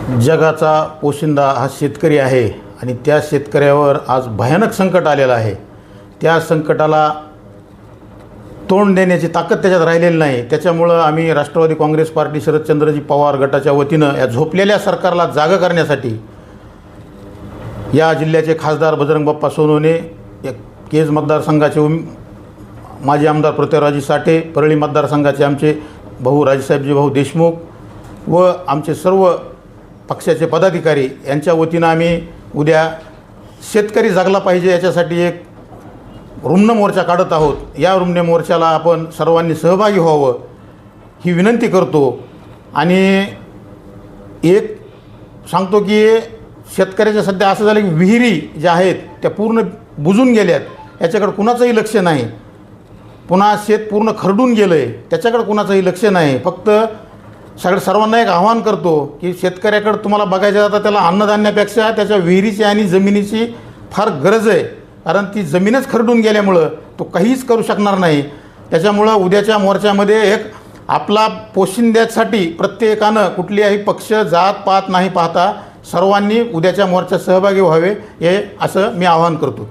जगाचा पोशिंदा हा शेतकरी आहे आणि त्या शेतकऱ्यावर आज भयानक संकट आलेलं आहे। त्या संकटाला तोंड देण्याची ताकद त्याच्यात राहिलेली नाही। त्याच्यामुळं आम्ही राष्ट्रवादी काँग्रेस पार्टी शरदचंद्रजी पवार गटाच्या वतीनं या झोपलेल्या सरकारला जागं करण्यासाठी या जिल्ह्याचे खासदार बजरंग बाप्पा सोनवणे, या केज मतदारसंघाचे माजी आमदार पृथ्वीराज साठे, परळी मतदारसंघाचे आमचे भाऊ राजेसाहेबजी भाऊ देशमुख व आमचे सर्व पक्षाचे पदाधिकारी यांच्या वतीनं आम्ही उद्या शेतकरी जागला पाहिजे याच्यासाठी एक रुग्ण मोर्चा काढत आहोत। या रुग्ण मोर्चाला आपण सर्वांनी सहभागी व्हावं ही विनंती करतो। आणि एक सांगतो की शेतकऱ्याच्या सध्या असं झालं की विहिरी ज्या आहेत त्या पूर्ण बुजून गेल्यात, याच्याकडे कुणाचंही लक्ष नाही। पुन्हा शेत पूर्ण खरडून गेलं आहे, त्याच्याकडे कुणाचंही लक्ष नाही। फक्त सर्वांना एक आव्हान करतो की शेतकऱ्याकडे तुम्हाला बघायचं आता त्याला अन्नधान्यापेक्षा त्याच्या विहिरीची आणि जमिनीची फार गरज आहे, कारण ती जमीनच खरडून गेल्यामुळं तो काहीच करू शकणार नाही। त्याच्यामुळं उद्याच्या मोर्चामध्ये एक आपला पोशिंद्यासाठी प्रत्येकानं कुठल्याही पक्ष जात पात नाही पाहता सर्वांनी उद्याच्या मोर्चात सहभागी व्हावे हे असं मी आवाहन करतो।